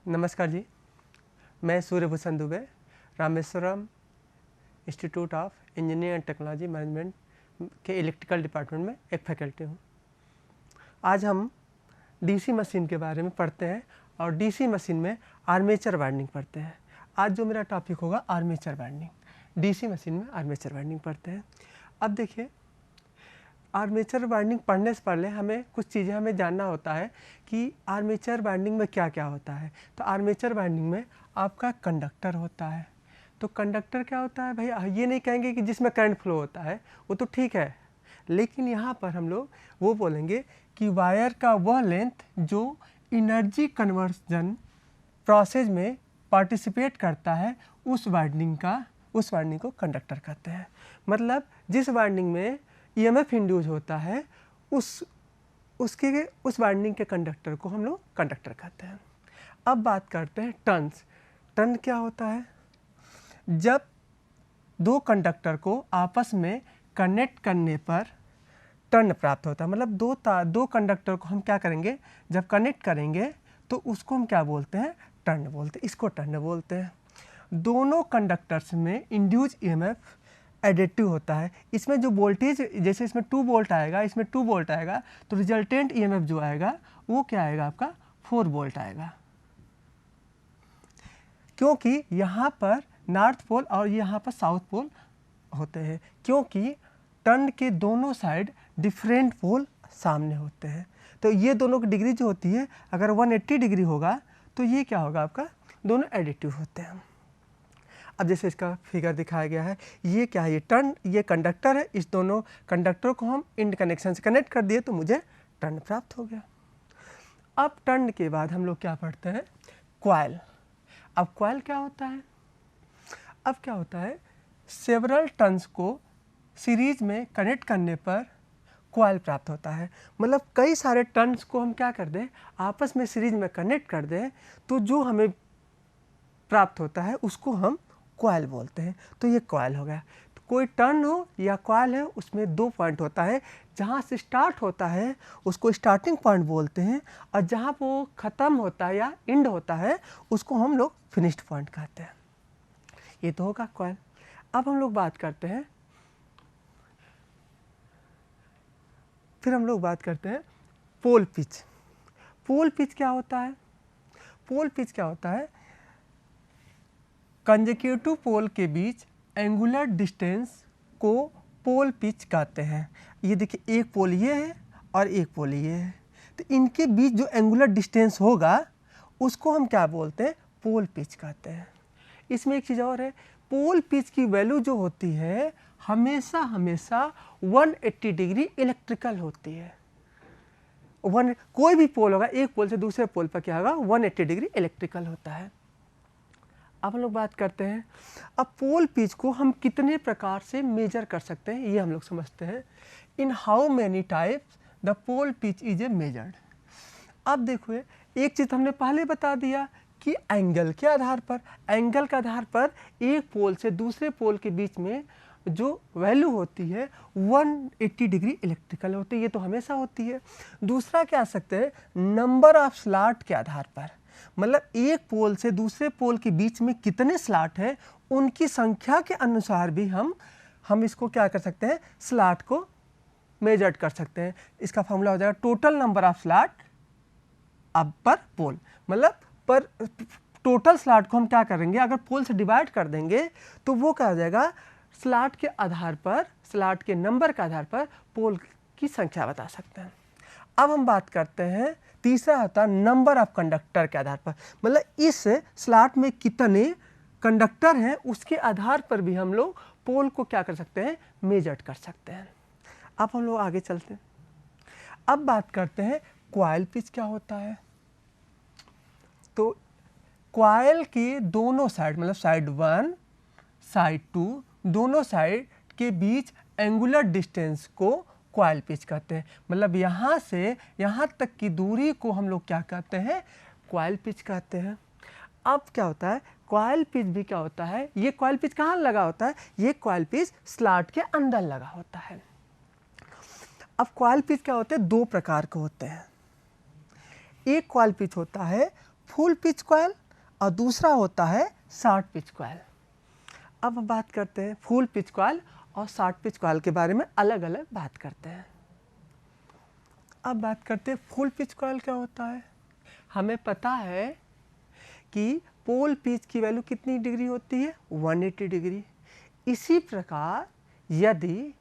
नमस्कार जी, मैं Suryabhushan Dubey, Rameshwaram institute of engineering and technology management के इलेक्ट्रिकल डिपार्टमेंट में एक फैकल्टी हूँ। आज हम डीसी मशीन के बारे में पढ़ते हैं और डीसी मशीन में आर्मेचर वाइंडिंग पढ़ते हैं। आज जो मेरा टॉपिक होगा आर्मेचर वाइंडिंग, डीसी मशीन में आर्मेचर वाइंडिंग पढ़ते हैं। अब देखिए, आर्मेचर वाइंडिंग पढ़ने से पहले हमें कुछ चीज़ें हमें जानना होता है कि आर्मेचर वाइंडिंग में क्या क्या होता है। तो आर्मेचर वाइंडिंग में आपका कंडक्टर होता है। तो कंडक्टर क्या होता है भैया, ये नहीं कहेंगे कि जिसमें करंट फ्लो होता है, वो तो ठीक है, लेकिन यहाँ पर हम लोग वो बोलेंगे कि वायर का वह लेंथ जो एनर्जी कन्वर्जन प्रोसेस में पार्टिसिपेट करता है, उस वाइंडिंग को कंडक्टर कहते हैं। मतलब जिस वाइंडिंग में ईएमएफ इंड्यूस होता है, उस वाइंडिंग के कंडक्टर को हम लोग कंडक्टर कहते हैं। अब बात करते हैं टर्न्स। टर्न क्या होता है? जब दो कंडक्टर को आपस में कनेक्ट करने पर टर्न प्राप्त होता है। मतलब दो कंडक्टर को हम क्या करेंगे, जब कनेक्ट करेंगे तो उसको हम क्या बोलते हैं, टर्न बोलते हैं। इसको टर्न बोलते हैं। दोनों कंडक्टर्स में इंड्यूस ईएमएफ एडिटिव होता है। इसमें जो वोल्टेज, जैसे इसमें 2 वोल्ट आएगा, इसमें 2 वोल्ट आएगा, तो रिजल्टेंट ईएमएफ जो आएगा वो क्या आएगा, आपका 4 वोल्ट आएगा। क्योंकि यहाँ पर नॉर्थ पोल और यहाँ पर साउथ पोल होते हैं, क्योंकि टर्न के दोनों साइड डिफरेंट पोल सामने होते हैं। तो ये दोनों की डिग्री जो होती है, अगर 180 डिग्री होगा तो ये क्या होगा, आपका दोनों एडिटिव होते हैं। अब जैसे इसका फिगर दिखाया गया है, ये क्या है, ये टर्न, ये कंडक्टर है। इस दोनों कंडक्टर को हम इंड कनेक्शन से कनेक्ट कर दिए तो मुझे टर्न प्राप्त हो गया। अब टर्न के बाद हम लोग क्या पढ़ते हैं, कॉइल। अब कॉइल क्या होता है? अब क्या होता है, सेवरल टर्न्स को सीरीज में कनेक्ट करने पर कॉइल प्राप्त होता है। मतलब कई सारे टर्न्स को हम क्या कर दें, आपस में सीरीज में कनेक्ट कर दें, तो जो हमें प्राप्त होता है उसको हम कॉइल बोलते हैं। तो ये कॉइल हो गया। तो कोई टर्न हो या कॉइल है, उसमें 2 पॉइंट होता है। जहाँ से स्टार्ट होता है उसको स्टार्टिंग पॉइंट बोलते हैं, और जहाँ वो ख़त्म होता है या एंड होता है उसको हम लोग फिनिश्ड पॉइंट कहते हैं। ये तो होगा कॉइल। अब हम लोग बात करते हैं, पोल पिच। पोल पिच क्या होता है? पोल पिच क्या होता है, कंसेक्यूटिव पोल के बीच एंगुलर डिस्टेंस को पोल पिच कहते हैं। ये देखिए, एक पोल ये है और एक पोल ये है, तो इनके बीच जो एंगुलर डिस्टेंस होगा उसको हम क्या बोलते हैं, पोल पिच कहते हैं। इसमें एक चीज़ और है, पोल पिच की वैल्यू जो होती है हमेशा 180 डिग्री इलेक्ट्रिकल होती है। कोई भी पोल होगा, एक पोल से दूसरे पोल पर क्या होगा, 180 डिग्री इलेक्ट्रिकल होता है। अब हम लोग बात करते हैं, अब पोल पिच को हम कितने प्रकार से मेजर कर सकते हैं, ये हम लोग समझते हैं। In how many types the pole pitch is a measured. अब देखो, एक चीज़ हमने पहले बता दिया कि एंगल के आधार पर एक पोल से दूसरे पोल के बीच में जो वैल्यू होती है 180 डिग्री इलेक्ट्रिकल होती है, ये तो हमेशा होती है। दूसरा क्या सकते हैं, नंबर ऑफ स्लॉट के आधार पर, मतलब एक पोल से दूसरे पोल के बीच में कितने स्लॉट हैं उनकी संख्या के अनुसार भी हम इसको क्या कर सकते हैं, स्लॉट को मेजर कर सकते हैं। इसका फॉर्मूला हो जाएगा टोटल नंबर ऑफ स्लॉट अब पर पोल। मतलब पर टोटल स्लॉट को हम क्या करेंगे, अगर पोल से डिवाइड कर देंगे तो वो क्या हो जाएगा, स्लॉट के आधार पर, स्लॉट के नंबर के आधार पर पोल की संख्या बता सकते हैं। अब हम बात करते हैं, तीसरा होता है नंबर ऑफ कंडक्टर के आधार पर। मतलब इस स्लॉट में कितने कंडक्टर हैं उसके आधार पर भी हम लोग पोल को क्या कर सकते हैं, मेजर कर सकते हैं। अब हम लोग आगे चलते हैं। अब बात करते हैं कॉइल पिच क्या होता है। तो कॉइल के दोनों साइड, मतलब साइड 1, साइड 2, दोनों साइड के बीच एंगुलर डिस्टेंस को कॉइल पिच कहते हैं। मतलब यहाँ से यहाँ तक की दूरी को हम लोग क्या कहते हैं, कॉइल पिच कहते हैं। अब क्या होता है, कॉइल पिच भी क्या होता है, ये कॉइल पिच कहाँ लगा होता है, ये कॉइल पिच स्लॉट के अंदर लगा होता है। अब कॉइल पिच क्या होते हैं, 2 प्रकार के होते हैं। एक कॉइल पिच होता है फुल पिच कॉइल और दूसरा होता है शॉर्ट पिच कॉइल। अब हम बात करते हैं फुल पिच कॉइल और शॉर्ट पिच कॉइल के बारे में अलग अलग बात करते हैं। अब बात करते हैं फुल पिच कॉइल क्या होता है। हमें पता है कि पोल पिच की वैल्यू कितनी डिग्री होती है, 180 डिग्री। इसी प्रकार यदि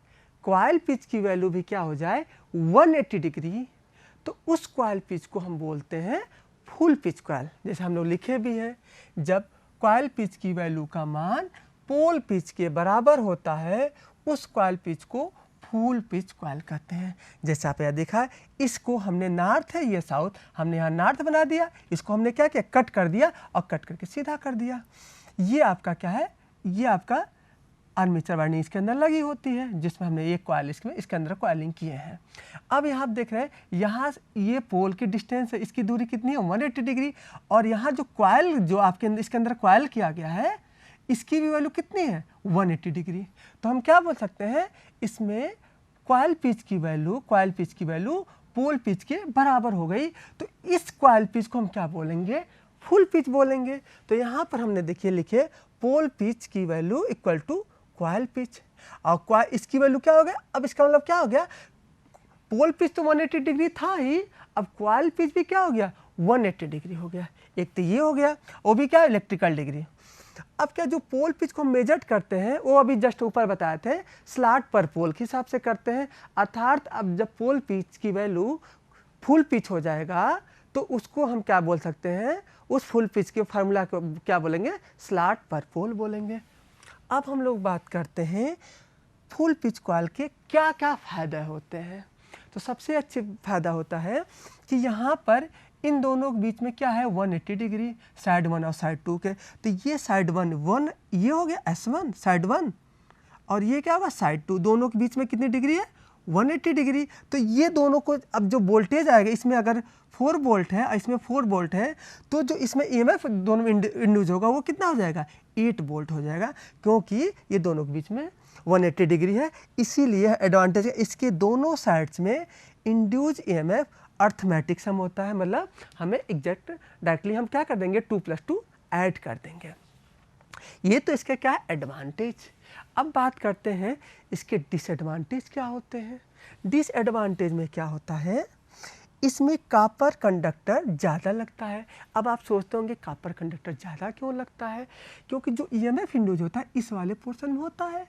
कॉइल पिच की वैल्यू भी क्या हो जाए, 180 डिग्री, तो उस कॉइल पिच को हम बोलते हैं फुल पिच कॉइल। जैसे हम लोग लिखे भी हैं, जब कॉइल पिच की वैल्यू का मान पोल पिच के बराबर होता है उस कॉइल पिच को फुल पिच कॉइल कहते हैं। जैसे आप यहाँ देखा है, इसको हमने नॉर्थ है, ये साउथ, हमने यहाँ नॉर्थ बना दिया, इसको हमने क्या किया, कट कर दिया और कट करके सीधा कर दिया। ये आपका क्या है, ये आपका आर्मेचर वाइंडिंग इसके अंदर लगी होती है, जिसमें हमने एक कॉइल इसके अंदर कॉइलिंग किए हैं। अब यहाँ आप देख रहे हैं, यहाँ ये पोल की डिस्टेंस है, इसकी दूरी कितनी है, 180 डिग्री। और यहाँ जो कॉइल जो आपके इसके अंदर कॉइल किया गया है, इसकी भी वैल्यू कितनी है, 180 डिग्री। तो हम क्या बोल सकते हैं, इसमें कॉइल पिच की वैल्यू पोल पिच के बराबर हो गई। तो इस कॉइल पिच को हम क्या बोलेंगे, फुल पिच बोलेंगे। तो यहाँ पर हमने देखिए लिखे पोल पिच की value equal to coil pitch, और इसकी वैल्यू क्या हो गया, अब इसका मतलब क्या हो गया, पोल पिच तो 180 डिग्री था ही, अब कॉइल पिच भी क्या हो गया, 180 डिग्री हो गया। एक तो ये हो गया, वो भी क्या, इलेक्ट्रिकल डिग्री। अब क्या जो पोल पिच को मेजर करते हैं, वो अभी जस्ट ऊपर बताए थे, स्लॉट पर पोल के हिसाब से करते हैं। अर्थात अब जब पोल पिच की वैल्यू फुल पिच हो जाएगा तो उसको हम क्या बोल सकते हैं, उस फुल पिच के फार्मूला को क्या बोलेंगे, स्लॉट पर पोल बोलेंगे। अब हम लोग बात करते हैं फुल पिच कॉइल के क्या क्या फ़ायदे होते हैं। तो सबसे अच्छे फ़ायदा होता है कि यहाँ पर इन दोनों के बीच में क्या है, 180 डिग्री, साइड 1 और साइड 2 के। तो ये साइड 1 ये हो गया S1 साइड 1, और ये क्या होगा साइड 2, दोनों के बीच में कितनी डिग्री है, 180 डिग्री। तो ये दोनों को अब जो वोल्टेज आएगा, इसमें अगर 4 वोल्ट है और इसमें 4 वोल्ट है, तो जो इसमें EMF दोनों इंड्यूस होगा वो कितना हो जाएगा, 8 वोल्ट हो जाएगा, क्योंकि ये दोनों के बीच में 180 डिग्री है। इसीलिए एडवांटेज है, इसके दोनों साइड्स में इंड्यूस EMF अर्थमेटिक सम होता है, मतलब हमें एग्जैक्ट डायरेक्टली हम क्या कर देंगे, 2 + 2 ऐड कर देंगे। ये तो इसके क्या है, एडवांटेज। अब बात करते हैं इसके डिसएडवांटेज क्या होते हैं। डिसएडवांटेज में क्या होता है, इसमें कॉपर कंडक्टर ज़्यादा लगता है। अब आप सोचते होंगे कॉपर कंडक्टर ज़्यादा क्यों लगता है, क्योंकि जो EMF इंड्यूस होता है इस वाले पोर्शन में होता है,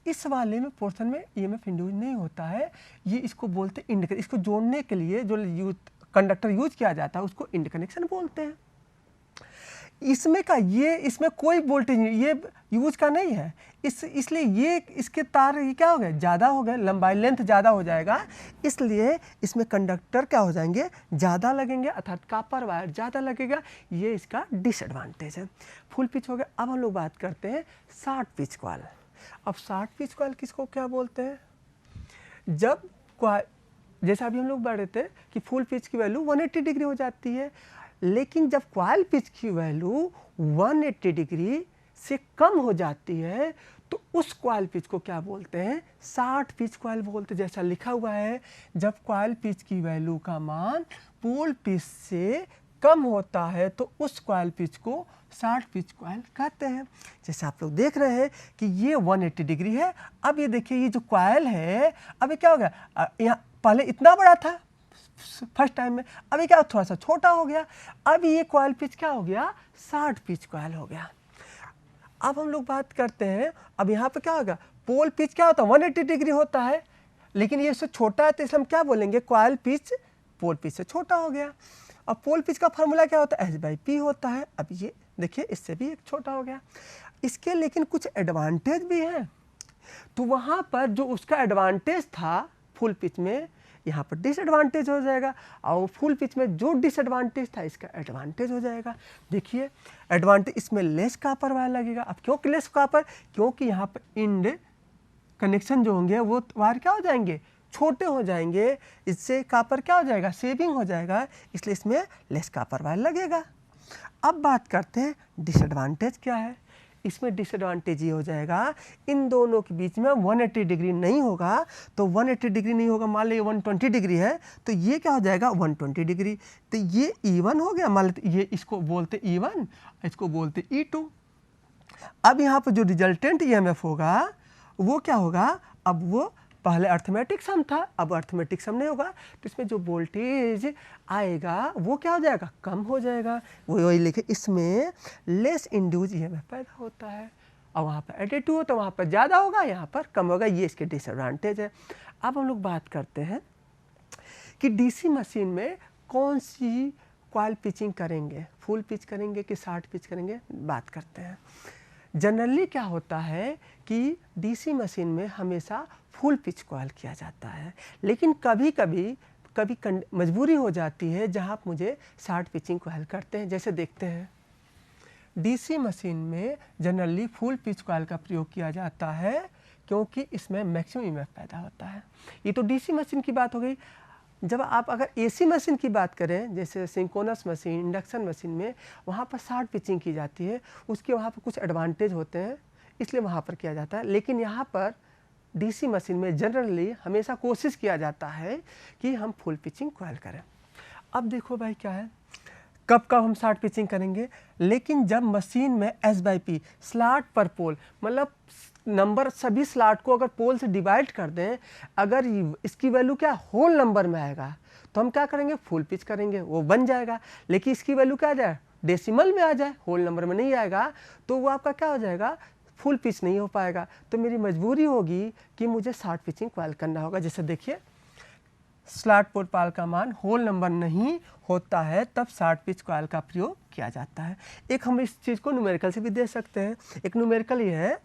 इस वाले में पोर्शन में EMF इंड्यूस नहीं होता है। ये इसको बोलते हैं इंड, इसको जोड़ने के लिए जो कंडक्टर यूज किया जाता है उसको इंड कनेक्शन बोलते हैं। इसमें का ये, इसमें कोई वोल्टेज नहीं, ये यूज का नहीं है, इसलिए ये इसके तार ये क्या हो गए, ज़्यादा हो गए, लंबाई लेंथ ज़्यादा हो जाएगा, इसलिए इसमें कंडक्टर क्या हो जाएंगे, ज़्यादा लगेंगे, अर्थात कॉपर वायर ज़्यादा लगेगा। ये इसका डिसएडवांटेज है। फुल पिच हो गया। अब हम लोग बात करते हैं शॉर्ट पिच कॉइल। अब शॉर्ट पिच कॉइल किसको क्या बोलते हैं, जब जैसा अभी हम लोग बढ़ रहे थे कि फुल पिच की वैल्यू 180 डिग्री हो जाती है, लेकिन जब कॉइल पिच की वैल्यू 180 डिग्री से कम हो जाती है तो उस कॉइल पिच को क्या बोलते हैं, शॉर्ट पिच कॉइल बोलते हैं। जैसा लिखा हुआ है, जब कॉइल पिच की वैल्यू का मान पोल पिच से कम होता है तो उस कॉइल पिच को शॉर्ट पिच कॉइल कहते हैं। जैसे आप लोग देख रहे हैं कि ये 180 डिग्री है। अब ये देखिए, ये जो कॉइल है, अब ये क्या हो गया, यहाँ पहले इतना बड़ा था फर्स्ट टाइम में, अभी क्या थोड़ा सा छोटा हो गया। अब ये कॉइल पिच क्या हो गया, शॉर्ट पिच कॉइल हो गया। अब हम लोग बात करते हैं, अब यहाँ पे क्या होगा, पोल पिच क्या होता है, 180 डिग्री होता है, लेकिन ये इससे छोटा है तो इसलिए हम क्या बोलेंगे, कॉइल पिच पोल पिच से छोटा हो गया। अब पोल पिच का फार्मूला क्या होता है, H/P होता है। अब ये देखिए, इससे भी एक छोटा हो गया। इसके लेकिन कुछ एडवांटेज भी हैं। तो वहाँ पर जो उसका एडवांटेज था फुल पिच में, यहाँ पर डिसएडवांटेज हो जाएगा, और फुल पिच में जो डिसएडवांटेज था इसका एडवांटेज हो जाएगा। देखिए एडवांटेज, इसमें लेस कॉपर वायर लगेगा। अब क्यों लेस कॉपर, क्योंकि यहाँ पर इंड कनेक्शन जो होंगे वो वायर क्या हो जाएंगे, छोटे हो जाएंगे, इससे कॉपर क्या हो जाएगा, सेविंग हो जाएगा, इसलिए इसमें लेस कॉपर वायर लगेगा। अब बात करते हैं डिसएडवांटेज क्या है। इसमें डिसएडवांटेज ये हो जाएगा, इन दोनों के बीच में 180 डिग्री नहीं होगा। तो 180 डिग्री नहीं होगा, मान लीजिए 120 डिग्री है, तो ये क्या हो जाएगा 120 डिग्री। तो ये E1 हो गया, मान लेते ये इसको बोलते E1, इसको बोलते E2। अब यहाँ पर जो रिजल्टेंट EMF होगा वो क्या होगा, अब वो पहले अर्थमेटिक सम था, अब अर्थमेटिक सम नहीं होगा, तो इसमें जो वोल्टेज आएगा वो क्या हो जाएगा, कम हो जाएगा। वही लिखे, इसमें लेस इंड्यूस EMF पैदा होता है, और वहाँ पर एडिटिव हो तो वहाँ पर ज़्यादा होगा, यहाँ पर कम होगा। ये इसके डिसएडवांटेज है। अब हम लोग बात करते हैं कि डीसी मशीन में कौन सी कॉइल पिचिंग करेंगे, फुल पिच करेंगे कि शॉर्ट पिच करेंगे, बात करते हैं। जनरली क्या होता है कि डीसी मशीन में हमेशा फुल पिच कॉइल किया जाता है, लेकिन कभी मजबूरी हो जाती है जहाँ आप मुझे शॉर्ट पिचिंग कॉइल करते हैं। जैसे देखते हैं, डीसी मशीन में जनरली फुल पिच कॉइल का प्रयोग किया जाता है क्योंकि इसमें मैक्सिमम EMF पैदा होता है। ये तो डीसी मशीन की बात हो गई। जब आप अगर एसी मशीन की बात करें, जैसे सिंक्रोनस मशीन, इंडक्शन मशीन में, वहाँ पर शॉर्ट पिचिंग की जाती है, उसके वहाँ पर कुछ एडवांटेज होते हैं, इसलिए वहाँ पर किया जाता है। लेकिन यहाँ पर डीसी मशीन में जनरली हमेशा कोशिश किया जाता है कि हम फुल पिचिंग कॉइल करें। अब देखो भाई क्या है, कब हम शॉर्ट पिचिंग करेंगे, लेकिन जब मशीन में S/P स्लॉट पर पोल, मतलब नंबर सभी स्लॉट को अगर पोल से डिवाइड कर दें, अगर इसकी वैल्यू क्या होल नंबर में आएगा तो हम क्या करेंगे, फुल पिच करेंगे, वो बन जाएगा। लेकिन इसकी वैल्यू क्या आ जाए, डेसिमल में आ जाए, होल नंबर में नहीं आएगा, तो वो आपका क्या हो जाएगा, फुल पिच नहीं हो पाएगा। तो मेरी मजबूरी होगी कि मुझे शॉर्ट पिचिंग कॉइल करना होगा। जैसे देखिए, स्लॉट पोल का मान होल नंबर नहीं होता है, तब शॉर्ट पिच कॉइल का प्रयोग किया जाता है। एक हम इस चीज़ को न्यूमेरिकल से भी दे सकते हैं। एक न्यूमेरिकल ये है,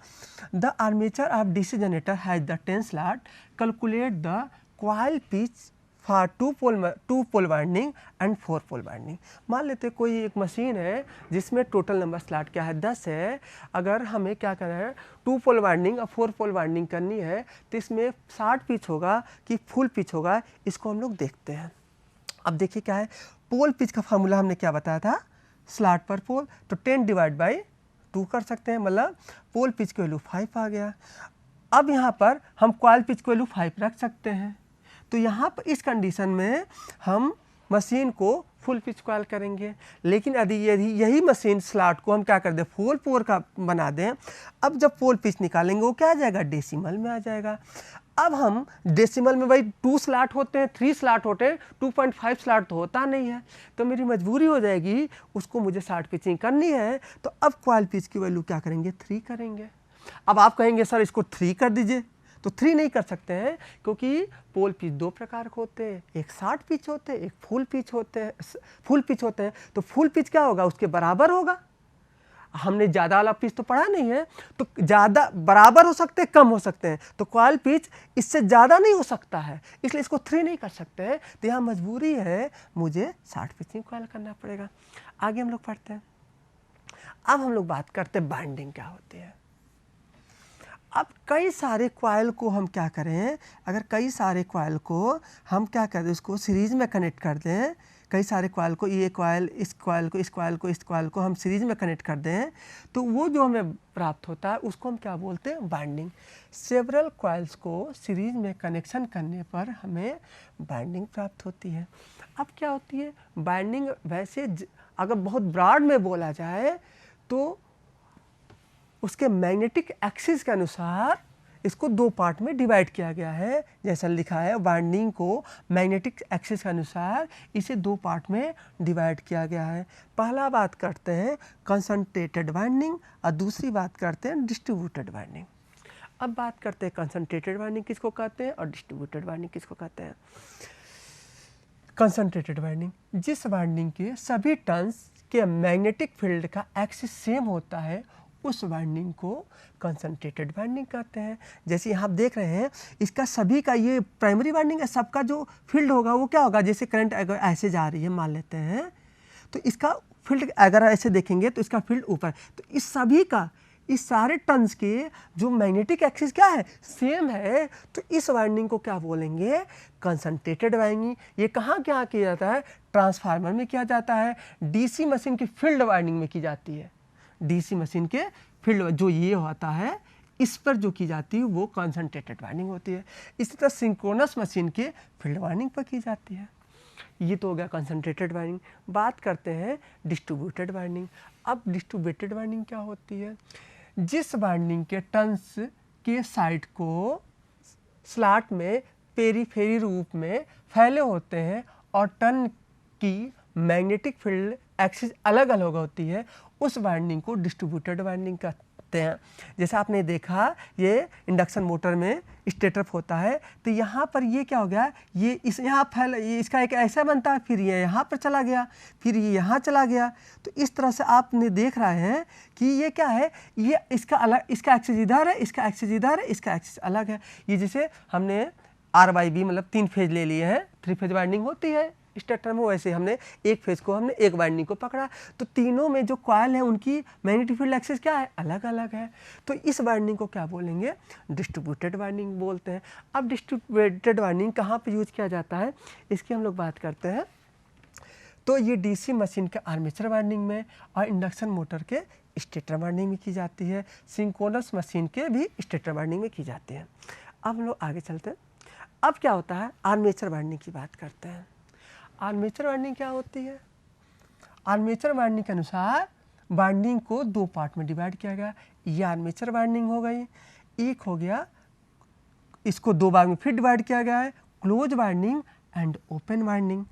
the armature of DC generator has the 10 slot, calculate the coil pitch for 2 pole winding and 4 pole winding. मान लेते कोई एक मशीन है जिसमें टोटल नंबर स्लॉट क्या है, 10 है। अगर हमें क्या करना है, 2 पोल वाइंडिंग और 4 पोल वाइंडिंग करनी है, तो इसमें शॉर्ट पिच होगा कि फुल पिच होगा, इसको हम लोग देखते हैं। अब देखिए क्या है, पोल पिच का फार्मूला हमने क्या बताया था, स्लॉट पर पोल, तो 10/2 कर सकते हैं, मतलब पोल पिच की वैल्यू 5 आ गया। अब यहाँ पर हम कॉइल पिच की वैल्यू 5 रख सकते हैं। तो यहाँ पर इस कंडीशन में हम मशीन को फुल पिच कॉइल करेंगे। लेकिन यदि यही मशीन स्लॉट को हम क्या कर दें, 4 पोल का बना दें, अब जब पोल पिच निकालेंगे वो क्या आ जाएगा, डेसिमल में आ जाएगा। अब हम डेसिमल में भाई 2 स्लॉट होते हैं, 3 स्लॉट होते हैं, 2.5 स्लॉट तो होता नहीं है, तो मेरी मजबूरी हो जाएगी, उसको मुझे शॉर्ट पिचिंग करनी है। तो अब कॉइल पिच की वैल्यू क्या करेंगे, 3 करेंगे। अब आप कहेंगे सर इसको 3 कर दीजिए, तो 3 नहीं कर सकते हैं, क्योंकि पोल पिच 2 प्रकार के होते हैं, एक शॉर्ट पिच होते हैं, एक फुल पिच होते हैं। तो फुल पिच क्या होगा, उसके बराबर होगा। हमने ज़्यादा वाला पिच तो पढ़ा नहीं है, तो ज़्यादा बराबर हो सकते हैं, कम हो सकते हैं, तो कॉइल पिच इससे ज़्यादा नहीं हो सकता है, इसलिए इसको 3 नहीं कर सकते हैं। तो यहाँ मजबूरी है, मुझे शॉर्ट पिचिंग कॉइल करना पड़ेगा। आगे हम लोग पढ़ते हैं। अब हम लोग बात करते हैं बाइंडिंग क्या होती है। अब कई सारे कॉइल को हम क्या करें, अगर कई सारे कॉइल को हम क्या करें, उसको सीरीज में कनेक्ट कर दें, कई सारे कॉइल को, ये कॉइल, इस कॉइल को, इस कॉइल को, इस कॉइल को हम सीरीज में कनेक्ट कर दें, तो वो जो हमें प्राप्त होता है उसको हम क्या बोलते हैं, बाइंडिंग। सेवरल कॉइल्स को सीरीज में कनेक्शन करने पर हमें बाइंडिंग प्राप्त होती है। अब क्या होती है बाइंडिंग, वैसे अगर बहुत ब्रॉड में बोला जाए तो उसके मैग्नेटिक एक्सिस के अनुसार इसको 2 पार्ट में डिवाइड किया गया है। जैसा लिखा है, बाइंडिंग को मैग्नेटिक एक्सिस के अनुसार इसे 2 पार्ट में डिवाइड किया गया है। पहला बात करते हैं कंसंट्रेटेड बाइंडिंग और दूसरी बात करते हैं डिस्ट्रीब्यूटेड बाइंडिंग। अब बात करते हैं कंसंट्रेटेड बाइंडिंग किसको कहते हैं और डिस्ट्रीब्यूटेड बाइंडिंग किसको कहते हैं। कंसंट्रेटेड बाइंडिंग, जिस बाइंडिंग के सभी टर्न्स के मैग्नेटिक फील्ड का एक्सिस सेम होता है, उस बाइंडिंग को कंसंट्रेटेड बाइंडिंग कहते हैं। जैसे यहाँ आप देख रहे हैं, इसका सभी का ये प्राइमरी बाइंडिंग है, सबका जो फील्ड होगा वो क्या होगा, जैसे करंट अगर ऐसे जा रही है मान लेते हैं, तो इसका फील्ड अगर ऐसे देखेंगे तो इसका फील्ड ऊपर, तो इस सभी का, इस सारे टर्न्स के जो मैग्नेटिक एक्सिस क्या है, सेम है, तो इस वाइंडिंग को क्या बोलेंगे, कंसंट्रेटेड वाइंडिंग। ये कहाँ क्या किया जाता है, ट्रांसफार्मर में किया जाता है, डीसी मशीन की फील्ड वाइंडिंग में की जाती है। डीसी मशीन के फील्ड जो ये होता है इस पर जो की जाती है वो कॉन्सेंट्रेटेड वाइंडिंग होती है। इसी तरह सिंक्रोनस मशीन के फील्ड वाइंडिंग पर की जाती है। ये तो हो गया कॉन्सेंट्रेटेड वाइंडिंग। बात करते हैं डिस्ट्रीब्यूटेड वाइंडिंग। अब डिस्ट्रीब्यूटेड वाइंडिंग क्या होती है? जिस वाइंडिंग के टर्न्स के साइड को स्लॉट में पेरीफेरी रूप में फैले होते हैं और टर्न की मैग्नेटिक फील्ड एक्सिस अलग अलग होती है, उस वाइंडिंग को डिस्ट्रीब्यूटेड वाइंडिंग कहते हैं। जैसे आपने देखा ये इंडक्शन मोटर में स्टेटर होता है, तो यहाँ पर ये क्या हो गया, ये इस यहाँ फैल, ये इसका एक ऐसा बनता है, फिर ये यहाँ पर चला गया, फिर ये यहाँ चला गया। तो इस तरह से आपने देख रहे हैं कि ये क्या है, ये इसका अलग, इसका एक्सिस इधर है, इसका एक्सिस इधर है, इसका एक्सिस अलग है। ये जैसे हमने R/B मतलब 3 फेज ले लिए हैं, 3 फेज वाइंडिंग होती है स्टेटर में, वैसे हमने एक फेज को हमने एक वाइंडिंग को पकड़ा, तो तीनों में जो कॉइल है उनकी मैग्नेटिक फील्ड एक्सिस क्या है, अलग अलग है। तो इस वाइंडिंग को क्या बोलेंगे, डिस्ट्रीब्यूटेड वाइंडिंग बोलते हैं। अब डिस्ट्रीब्यूटेड वाइंडिंग कहाँ पे यूज किया जाता है, इसकी हम लोग बात करते हैं। तो ये डीसी मशीन के आर्मेचर वाइंडिंग में और इंडक्शन मोटर के स्टेटर वाइंडिंग में की जाती है, सिंक्रोनस मशीन के भी स्टेटर वाइंडिंग में की जाती है। अब हम लोग आगे चलते हैं। अब क्या होता है, आर्मेचर वाइंडिंग की बात करते हैं। आर्मेचर वाइंडिंग क्या होती है? आर्मेचर वाइंडिंग के अनुसार वाइंडिंग को 2 पार्ट में डिवाइड किया गया। ये आर्मेचर वाइंडिंग हो गई, एक हो गया, इसको 2 भाग में फिर डिवाइड किया गया है, close winding and open winding.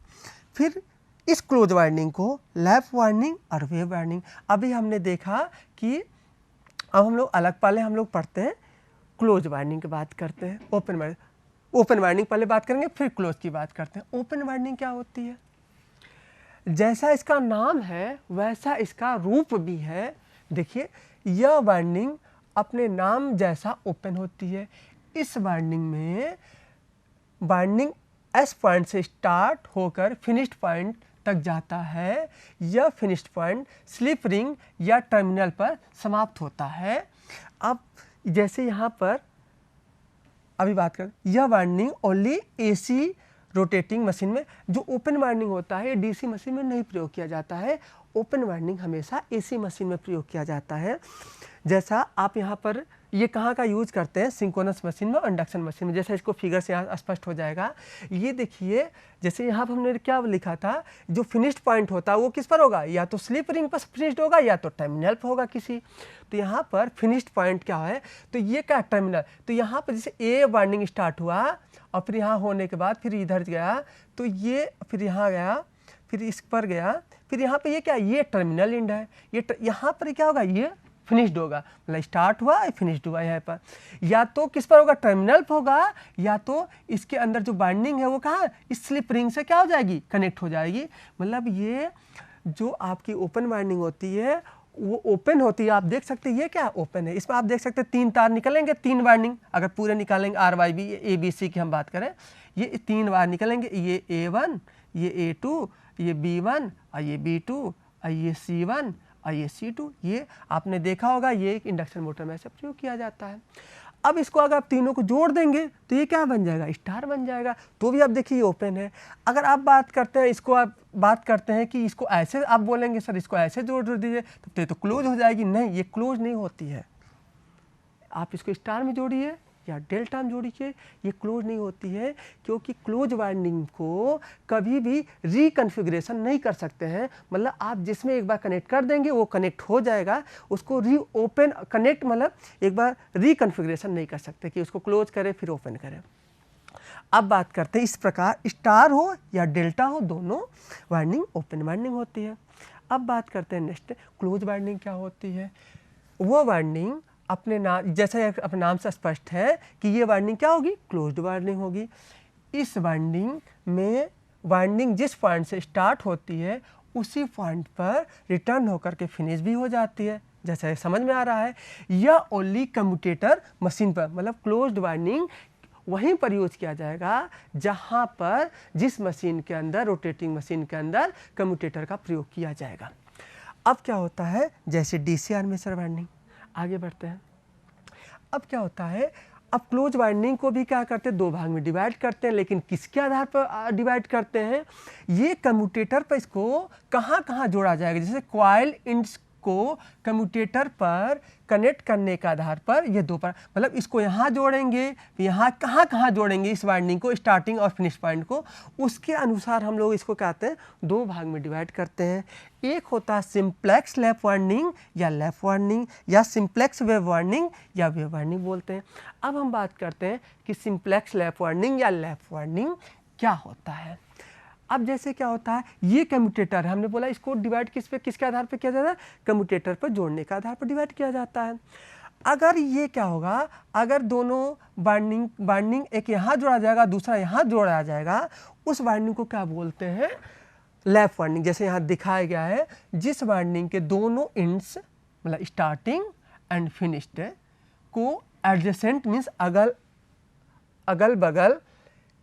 फिर इस क्लोज वाइंडिंग को लैप वाइंडिंग और वेव वाइंडिंग। अभी हमने देखा कि अब हम लोग अलग, पहले हम लोग पढ़ते हैं क्लोज वाइंडिंग की बात करते हैं, ओपन वाइंडिंग पहले बात करेंगे, फिर क्लोज की बात करते हैं। ओपन वाइंडिंग क्या होती है? जैसा इसका नाम है वैसा इसका रूप भी है। देखिए यह वाइंडिंग अपने नाम जैसा ओपन होती है। इस वाइंडिंग में वाइंडिंग एस पॉइंट से स्टार्ट होकर फिनिश्ड पॉइंट तक जाता है। यह फिनिश्ड पॉइंट स्लिप रिंग या टर्मिनल पर समाप्त होता है। अब जैसे यहाँ पर अभी बात करें, यह winding only AC rotating machine में, जो ओपन वाइंडिंग होता है डीसी मशीन में नहीं प्रयोग किया जाता है। ओपन वाइंडिंग हमेशा एसी मशीन में प्रयोग किया जाता है। जैसा आप यहाँ पर ये कहाँ का यूज करते हैं, सिंक्रोनस मशीन में और इंडक्शन मशीन में। जैसा इसको फिगर से यहाँ स्पष्ट हो जाएगा। ये देखिए जैसे यहाँ पर हमने क्या लिखा था, जो फिनिश्ड पॉइंट होता है वो किस पर होगा, या तो स्लिप रिंग पर फिनिश्ड होगा या तो टर्मिनल पर होगा किसी। तो यहाँ पर फिनिश्ड पॉइंट क्या है, तो ये क्या टर्मिनल। तो यहाँ पर जैसे ए वाइंडिंग स्टार्ट हुआ और फिर यहाँ होने के बाद फिर इधर गया, तो ये फिर यहाँ गया, फिर इस पर गया, फिर यहाँ पे ये क्या, ये टर्मिनल एंड है। ये यहाँ पर क्या होगा, ये फिनिश्ड होगा, मतलब स्टार्ट हुआ फिनिश्ड हुआ। यहाँ पर या तो किस पर होगा, टर्मिनल पर होगा, या तो इसके अंदर जो बाइंडिंग है वो कहाँ, इस स्लिप रिंग से क्या हो जाएगी, कनेक्ट हो जाएगी। मतलब ये जो आपकी ओपन वाइंडिंग होती है वो ओपन होती है। आप देख सकते हैं ये क्या ओपन है। इसमें आप देख सकते हैं 3 तार निकलेंगे, 3 वाइंडिंग अगर पूरे निकालेंगे, R/B ABC की हम बात करें, ये 3 वायर निकलेंगे, ये A1, ये A2, ये B1 और ये B2 और ये C1 और ये C2। ये आपने देखा होगा, ये एक इंडक्शन मोटर में ऐसे प्रयोग किया जाता है। अब इसको अगर आप तीनों को जोड़ देंगे तो ये क्या बन जाएगा, स्टार बन जाएगा। तो भी आप देखिए ओपन है। अगर आप बात करते हैं, इसको आप बात करते हैं कि इसको ऐसे आप बोलेंगे सर इसको ऐसे जोड़ दीजिए तो ये तो क्लोज हो जाएगी, नहीं ये क्लोज नहीं होती है। आप इसको स्टार में जोड़िए या डेल्टा में जोड़िए, ये क्लोज नहीं होती है, क्योंकि क्लोज वाइंडिंग को कभी भी रिकन्फिग्रेशन नहीं कर सकते हैं। मतलब आप जिसमें एक बार कनेक्ट कर देंगे वो कनेक्ट हो जाएगा, उसको री ओपन कनेक्ट मतलब एक बार रिकन्फिग्रेशन नहीं कर सकते कि उसको क्लोज करें फिर ओपन करें। अब बात करते हैं, इस प्रकार स्टार हो या डेल्टा हो, दोनों वाइंडिंग ओपन वाइंडिंग होती है। अब बात करते हैं नेक्स्ट, क्लोज वाइंडिंग क्या होती है। वो वाइंडिंग अपने नाम, जैसे अपने नाम से स्पष्ट है कि ये वाइंडिंग क्या होगी, क्लोज्ड वाइंडिंग होगी। इस वाइंडिंग में वाइंडिंग जिस पॉइंट से स्टार्ट होती है उसी पॉइंट पर रिटर्न होकर के फिनिश भी हो जाती है। जैसे समझ में आ रहा है, यह ओनली कम्यूटेटर मशीन पर, मतलब क्लोज्ड वाइंडिंग वहीं पर यूज किया जाएगा जहां पर जिस मशीन के अंदर, रोटेटिंग मशीन के अंदर कम्यूटेटर का प्रयोग किया जाएगा। अब क्या होता है, जैसे डीसी आर्मेचर वाइंडिंग, आगे बढ़ते हैं। अब क्या होता है, अब क्लोज वाइंडिंग को भी क्या करते हैं, 2 भाग में डिवाइड करते हैं, लेकिन किसके आधार पर डिवाइड करते हैं, ये कम्यूटेटर पर इसको कहाँ कहाँ जोड़ा जाएगा। जैसे को कम्यूटेटर पर कनेक्ट करने के आधार पर ये दो पर, मतलब इसको यहाँ जोड़ेंगे, यहाँ कहाँ कहाँ जोड़ेंगे इस वाइंडिंग को, स्टार्टिंग और फिनिश पॉइंट को, उसके अनुसार हम लोग इसको कहते हैं दो भाग में डिवाइड करते हैं। एक होता है सिंप्लेक्स लैप वाइंडिंग या लैप वाइंडिंग, या सिंप्लेक्स वेव वाइंडिंग या वेव वाइंडिंग बोलते हैं। अब हम बात करते हैं कि सिंप्लेक्स लैप वाइंडिंग या लैप वाइंडिंग क्या होता है। अब जैसे क्या होता है, ये कम्यूटेटर हमने बोला इसको डिवाइड किसके आधार पर किया जाता है, कम्यूटेटर पर जोड़ने के आधार पर डिवाइड किया जाता है। अगर ये क्या होगा, अगर दोनों बाइंडिंग एक यहाँ जोड़ा जाएगा, दूसरा यहाँ जोड़ा जाएगा, उस बाइंडिंग को क्या बोलते हैं, लैप वाइंडिंग। जैसे यहाँ दिखाया गया है, जिस बाइंडिंग के दोनों एंड्स मतलब स्टार्टिंग एंड फिनिश्ड को एडजेसेंट मीन्स अगल बगल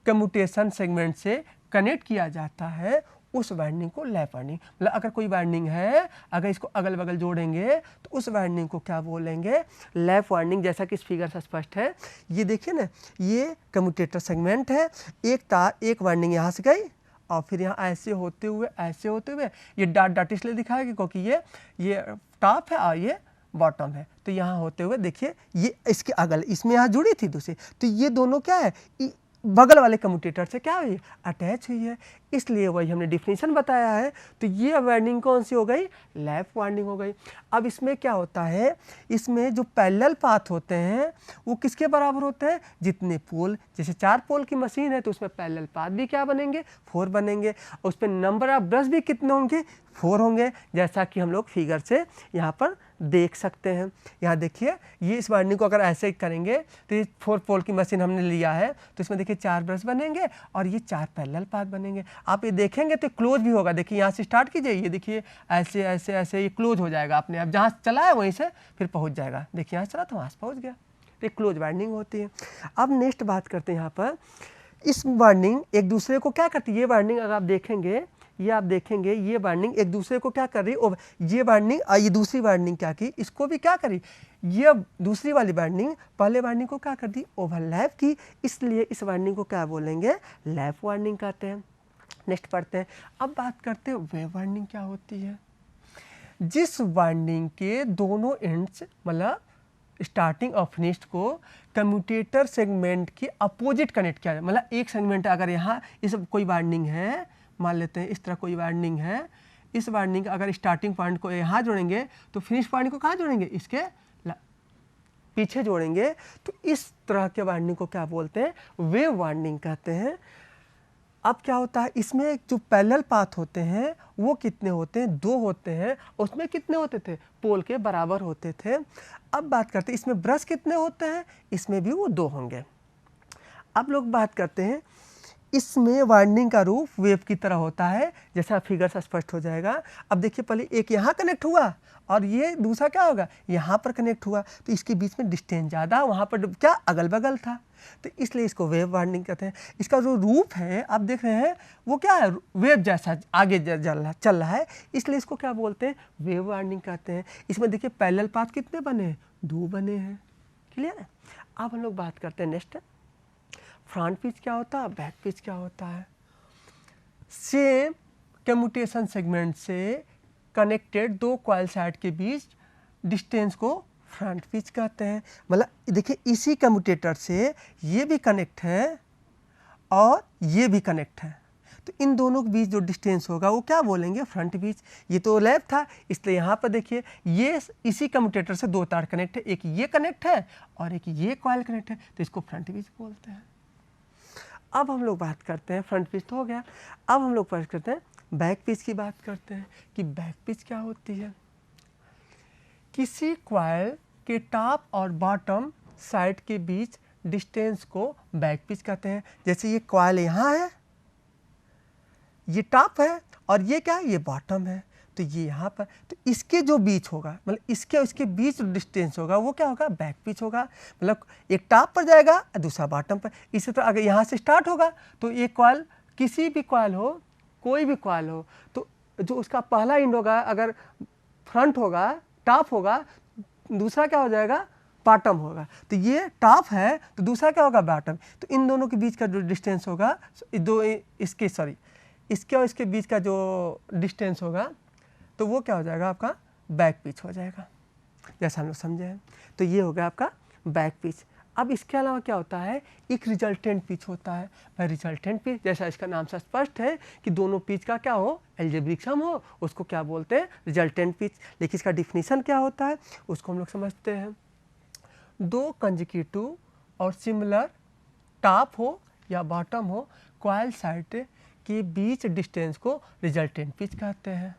कम्यूटेशन सेगमेंट से कनेक्ट किया जाता है, उस वाइंडिंग को लैप वाइंडिंग। मतलब अगर कोई वाइंडिंग है, अगर इसको अगल बगल जोड़ेंगे तो उस वाइंडिंग को क्या बोलेंगे, लैप वाइंडिंग। जैसा कि इस फिगर से स्पष्ट है, ये देखिए ना, ये कम्यूटेटर सेगमेंट है, एक वाइंडिंग यहाँ से गई और फिर यहाँ ऐसे होते हुए ये डॉट इसलिए दिखाएगी क्योंकि ये टॉप है और ये बॉटम है, तो यहाँ होते हुए देखिए ये इसके अगल, इसमें यहाँ जुड़ी थी दूसरी, तो ये दोनों क्या है, बगल वाले कम्यूटेटर से क्या हुई, अटैच हुई है, इसलिए वही हमने डिफिनीशन बताया है। तो ये वाइंडिंग कौन सी हो गई, लैप वाइंडिंग हो गई। अब इसमें क्या होता है, इसमें जो पैरेलल पाथ होते हैं वो किसके बराबर होते हैं, जितने पोल, जैसे 4 पोल की मशीन है तो उसमें पैरेलल पाथ भी क्या बनेंगे, 4 बनेंगे, और उस पर नंबर ऑफ ब्रश भी कितने होंगे, 4 होंगे, जैसा कि हम लोग फिगर से यहाँ पर देख सकते हैं। यहाँ देखिए, ये इस वाइंडिंग को अगर ऐसे करेंगे तो ये 4 पोल की मशीन हमने लिया है, तो इसमें देखिए 4 ब्रश बनेंगे और ये 4 पैरेलल पाथ बनेंगे। आप ये देखेंगे तो क्लोज भी होगा, देखिए यहाँ से स्टार्ट कीजिए, ये देखिए ऐसे ऐसे ऐसे ये क्लोज हो जाएगा अपने आप, जहाँ चला है वहीं से फिर पहुँच जाएगा, देखिए यहाँ चला तो वहाँ से पहुँच गया, तो एक क्लोज वाइंडिंग होती है। अब नेक्स्ट बात करते हैं, यहाँ पर इस वाइंडिंग एक दूसरे को क्या करती है, ये वाइंडिंग अगर आप देखेंगे, ये वाइंडिंग एक दूसरे को क्या कर रही है, ये वाइंडिंग और ये दूसरी वाइंडिंग क्या की, इसको भी क्या करी, ये दूसरी वाली वाइंडिंग पहले वाइंडिंग को क्या कर दी, ओवरलैप की, इसलिए इस वाइंडिंग को क्या बोलेंगे, लैप वाइंडिंग कहते हैं। नेक्स्ट पढ़ते हैं। अब बात करते हैं वेव वाइंडिंग क्या होती है। जिस वाइंडिंग के दोनों एंड्स मतलब स्टार्टिंग और फिनिश्ड को कम्यूटेटर सेगमेंट के अपोजिट कनेक्ट किया जाए, मतलब एक सेगमेंट अगर यहाँ इस कोई वाइंडिंग है, मान लेते हैं इस तरह कोई वाइंडिंग है, इस वाइंडिंग अगर स्टार्टिंग पॉइंट को यहाँ जोड़ेंगे तो फिनिश पॉइंट को कहाँ जोड़ेंगे, इसके पीछे जोड़ेंगे, तो इस तरह के वाइंडिंग को क्या बोलते हैं, वेव वाइंडिंग कहते हैं। अब क्या होता है, इसमें जो पैरेलल पाथ होते हैं वो कितने होते हैं, 2 होते हैं, उसमें कितने होते थे, पोल के बराबर होते थे। अब बात करते हैं इसमें ब्रश कितने होते हैं, इसमें भी वो 2 होंगे। अब लोग बात करते हैं, इसमें वाइंडिंग का रूप वेव की तरह होता है, जैसा फिगर से स्पष्ट हो जाएगा। अब देखिए, पहले एक यहाँ कनेक्ट हुआ और ये दूसरा क्या होगा, यहाँ पर कनेक्ट हुआ, तो इसके बीच में डिस्टेंस ज़्यादा, वहाँ पर क्या अगल बगल था, तो इसलिए इसको वेव वाइंडिंग कहते हैं। इसका जो रूप है आप देख रहे हैं वो क्या है, वेव जैसा आगे चल रहा है, इसलिए इसको क्या बोलते हैं, वेव वाइंडिंग कहते हैं। इसमें देखिए पैरेलल पाथ कितने बने हैं, 2 बने हैं, क्लियर है। अब हम लोग बात करते हैं नेक्स्ट, फ्रंट पिच क्या होता है, बैक पिच क्या होता है। सेम कम्यूटेशन सेगमेंट से कनेक्टेड 2 कॉइल साइड के बीच डिस्टेंस को फ्रंट पिच कहते हैं। मतलब देखिए, इसी कम्यूटेटर से ये भी कनेक्ट है और ये भी कनेक्ट है, तो इन दोनों के बीच जो डिस्टेंस होगा वो क्या बोलेंगे, फ्रंट पिच। ये तो लैप था, इसलिए यहाँ पर देखिए ये इसी कम्यूटेटर से 2 तार कनेक्ट है, एक ये कनेक्ट है और एक ये कॉइल कनेक्ट है, तो इसको फ्रंट पिच बोलते हैं। अब हम लोग बात करते हैं, फ्रंट पिच तो हो गया, अब हम लोग बात करते हैं बैक पिच की बात करते हैं कि बैक पिच क्या होती है। किसी कॉइल के टॉप और बॉटम साइड के बीच डिस्टेंस को बैक पिच कहते हैं। जैसे ये कॉइल यहाँ है, ये टॉप है और ये क्या है, ये बॉटम है, तो ये यहाँ पर, तो इसके जो बीच होगा, मतलब इसके और इसके बीच डिस्टेंस होगा वो क्या होगा, बैक पिच होगा। मतलब एक टॉप पर जाएगा और दूसरा बॉटम पर। इसी तरह अगर यहाँ से स्टार्ट होगा तो एक कॉइल, किसी भी कॉइल हो, कोई भी कॉइल हो, तो जो उसका पहला एंड होगा अगर फ्रंट होगा, टॉप होगा, दूसरा क्या हो जाएगा, बॉटम होगा। तो ये टॉप है तो दूसरा क्या होगा, बॉटम। तो इन दोनों के बीच का जो डिस्टेंस होगा, इसके और इसके बीच का जो डिस्टेंस होगा, तो वो क्या हो जाएगा आपका बैक पिच हो जाएगा, जैसा हम लोग समझे हैं। तो ये हो गया आपका बैक पिच। अब इसके अलावा क्या होता है, एक रिजल्टेंट पिच होता है। भाई रिजल्टेंट पिच जैसा इसका नाम से स्पष्ट है कि दोनों पिच का क्या हो, एल्जेब्रिक सम हो, उसको क्या बोलते हैं, रिजल्टेंट पिच। लेकिन इसका डिफिनीशन क्या होता है उसको हम लोग समझते हैं। दो कंजिक्यूटिव और सिमिलर टॉप हो या बॉटम हो कॉइल साइड के बीच डिस्टेंस को रिजल्टेंट पिच कहते हैं।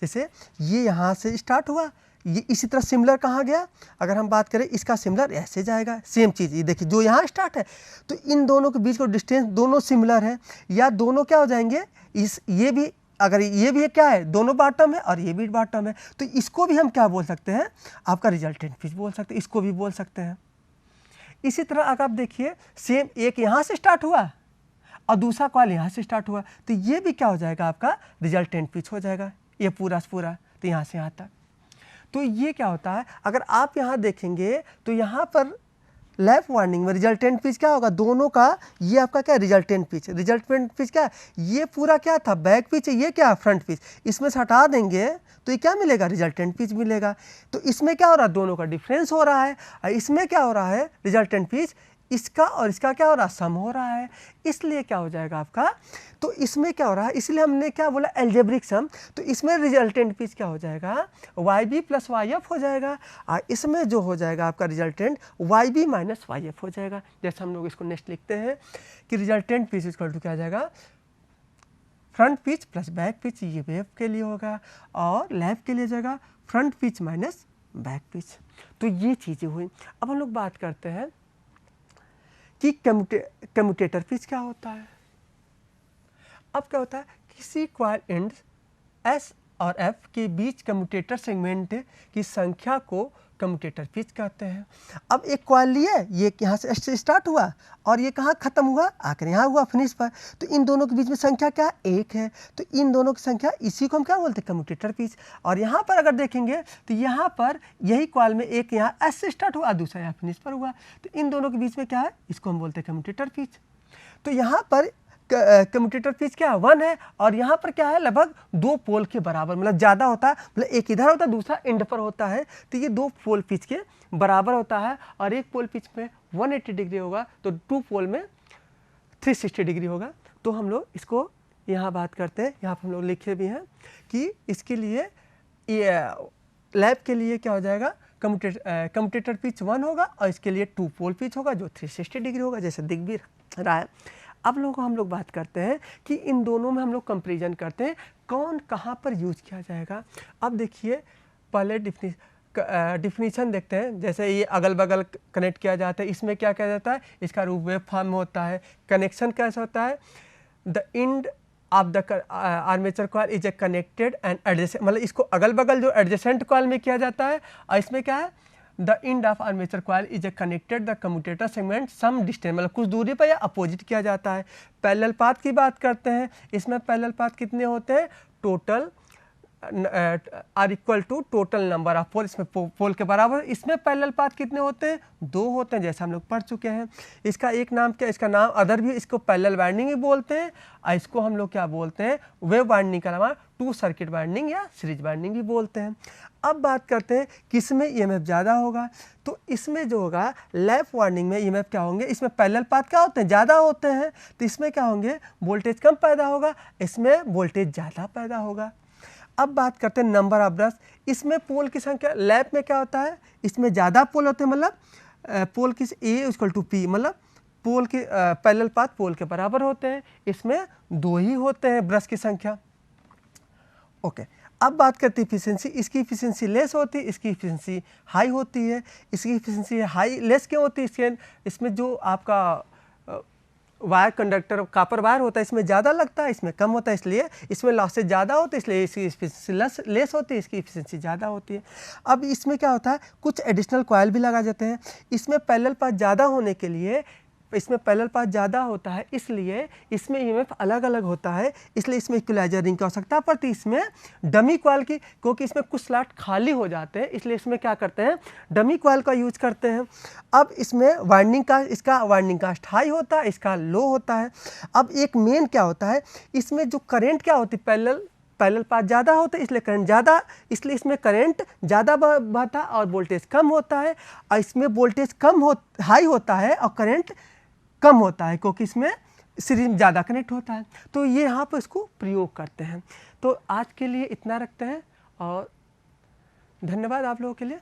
जैसे ये यहाँ से स्टार्ट हुआ, ये इसी तरह सिमिलर कहाँ गया, अगर हम बात करें इसका सिमिलर ऐसे जाएगा, सेम चीज़ ये देखिए जो यहाँ स्टार्ट है, तो इन दोनों के बीच को डिस्टेंस दोनों सिमिलर है, या दोनों क्या हो जाएंगे, इस ये भी अगर ये भी क्या है, दोनों बॉटम है और ये भी बॉटम है, तो इसको भी हम क्या बोल सकते हैं, आपका रिजल्टेंट पिच बोल सकते हैं, इसको भी बोल सकते हैं। इसी तरह अगर आप देखिए सेम एक यहाँ से स्टार्ट हुआ और दूसरा कॉइल यहाँ से स्टार्ट हुआ, तो ये भी क्या हो जाएगा, आपका रिजल्टेंट पिच हो जाएगा, ये पूरा पूरा, तो यहाँ से यहाँ तक। तो ये क्या होता है, अगर आप यहाँ देखेंगे तो यहाँ पर लैप वार्निंग में रिजल्टेंट पिच क्या होगा, दोनों का ये आपका क्या रिजल्टेंट पिच, रिजल्टेंट पिच क्या है, ये पूरा क्या था बैक पिच है, ये क्या फ्रंट पिच, इसमें से हटा देंगे तो ये क्या मिलेगा, रिजल्टेंट पिच मिलेगा। तो इसमें क्या हो रहा है, दोनों का डिफरेंस हो रहा है, और इसमें क्या हो रहा है, रिजल्टेंट पिच इसका और इसका क्या हो रहा है, सम हो रहा है, इसलिए क्या हो जाएगा आपका, तो इसमें क्या हो रहा है, इसलिए हमने क्या बोला एल्जेब्रिक सम, तो इसमें रिजल्टेंट पिच क्या हो जाएगा, YB प्लस YF हो जाएगा, और इसमें जो हो जाएगा आपका रिजल्टेंट YB माइनस YF हो जाएगा। जैसे हम लोग इसको नेक्स्ट लिखते हैं कि रिजल्टेंट पिच इक्वल टू क्या आ जाएगा, front pitch plus back pitch, ये वेव के लिए होगा, और लैप के लिए जाएगा front pitch minus back pitch. तो ये चीज़ें हुई। अब हम लोग बात करते हैं कि कम्यूटेटर पिच क्या होता है। अब क्या होता है, किसी कॉइल एंड्स S और F के बीच कम्यूटेटर सेगमेंट की संख्या को कम्यूटेटर पिच कहते हैं। अब एक कॉइल लिए, ये यहाँ से स्टार्ट हुआ और ये कहाँ ख़त्म हुआ, आकर यहाँ हुआ फिनिश पर, तो इन दोनों के बीच में संख्या क्या है, 1 है, तो इन दोनों की संख्या, इसी को हम क्या बोलते हैं, कम्यूटेटर पिच। और यहाँ पर अगर देखेंगे तो यहाँ पर यही कॉइल में एक यहाँ S से स्टार्ट हुआ, दूसरा यहाँ फिनिश पर हुआ, तो इन दोनों के बीच में क्या है, इसको हम बोलते हैं कम्यूटेटर पिच। तो यहाँ पर कम्यूटेटर पिच क्या है, 1 है, और यहाँ पर क्या है, लगभग 2 पोल के बराबर, मतलब ज़्यादा होता है, मतलब एक इधर होता है दूसरा एंड पर होता है, तो ये 2 पोल पिच के बराबर होता है। और एक पोल पिच में 180 डिग्री होगा, तो 2 पोल में 360 डिग्री होगा। तो हम लोग इसको यहाँ बात करते हैं, यहाँ पर हम लोग लिखे भी हैं कि इसके लिए लैब के लिए क्या हो जाएगा, कम्यूटेटर पिच 1 होगा, और इसके लिए 2 पोल पिच होगा जो 360 डिग्री होगा, जैसे दिख भी रहा है। अब हम लोग बात करते हैं कि इन दोनों में हम लोग कंपैरिजन करते हैं, कौन कहाँ पर यूज किया जाएगा। अब देखिए पहले डिफिनीशन देखते हैं। जैसे ये अगल बगल कनेक्ट किया जाता है, इसमें क्या किया जाता है, इसका रूप वेव फॉर्म में होता है। कनेक्शन कैसा होता है, the end of the armature coil is a connected and adjacent, मतलब इसको अगल बगल जो एडजेसेंट कॉइल में किया जाता है, और इसमें क्या है, the end of armature coil is a connected the commutator segment some distance, मतलब कुछ दूरी पर या अपोजिट किया जाता है। पैरेलल पाथ की बात करते हैं, इसमें पैरेलल पाथ कितने होते हैं, total are equal to total number of pole, इसमें पोल के बराबर। इसमें पैरेलल पाथ कितने होते हैं, 2 होते हैं, जैसे हम लोग पढ़ चुके हैं। इसका एक नाम क्या, इसका नाम अदर भी, इसको पैरेलल वाइंडिंग भी बोलते हैं, और इसको हम लोग क्या बोलते हैं, वेव वाइंडिंग के अलावा 2 सर्किट वाइंडिंग या सीरीज वाइंडिंग भी बोलते हैं। अब बात करते हैं किसमें ईएमएफ ज़्यादा होगा, तो इसमें जो होगा लैप वाइंडिंग में ईएमएफ क्या होंगे, इसमें पैरेलल पाथ क्या होते हैं, ज़्यादा होते हैं, तो इसमें क्या होंगे, वोल्टेज कम पैदा होगा, इसमें वोल्टेज ज़्यादा पैदा होगा। अब बात करते हैं नंबर ऑफ ब्रश, इसमें पोल की संख्या, लैप में क्या होता है, इसमें ज़्यादा पोल होते हैं, मतलब पोल की A इक्वल टू P, मतलब पोल के पैरेलल पाथ पोल के बराबर होते हैं, इसमें 2 ही होते हैं ब्रश की संख्या। ओके, अब बात करते हैं इफिशिएंसी, इसकी इफिशिएंसी लेस होती है, इसकी इफिशिएंसी हाई होती है। इसकी इफिशिएंसी हाई लेस क्यों होती है, इसमें जो आपका वायर कंडक्टर कॉपर वायर होता है, इसमें ज़्यादा लगता है, इसमें कम होता है, इसलिए इसमें लॉसेज ज़्यादा होते हैं, इसलिए इसकी इफिशिएंसी लेस होती है, इसकी इफिशिएंसी ज़्यादा होती है। अब इसमें क्या होता है, कुछ एडिशनल कॉइल भी लगा जाते हैं। इसमें पैरेलल पाथ ज़्यादा होने के लिए, इसमें पैरेलल पाथ ज़्यादा होता है, इसलिए इसमें ईएमएफ अलग अलग होता है, इसलिए इसमें इक्विलाइजर रिंग की आवश्यकता पड़ती है। इसमें डमी कॉइल की, क्योंकि इसमें कुछ स्लॉट खाली हो जाते हैं, इसलिए इसमें क्या करते हैं, डमी कॉइल का यूज करते हैं। अब इसमें वाइंडिंग का, इसका वाइंडिंग कास्ट हाई होता है, इसका लो होता है। अब एक मेन क्या होता है, इसमें जो करेंट क्या होती है, पैरेलल पाथ ज़्यादा होता है इसलिए करंट ज़्यादा, इसलिए इसमें करंट ज़्यादा बहता है और वोल्टेज कम होता है, और इसमें वोल्टेज हाई होता है और करंट कम होता है क्योंकि इसमें सीरीज में ज़्यादा कनेक्ट होता है। तो ये यहाँ पर इसको प्रयोग करते हैं। तो आज के लिए इतना रखते हैं और धन्यवाद आप लोगों के लिए।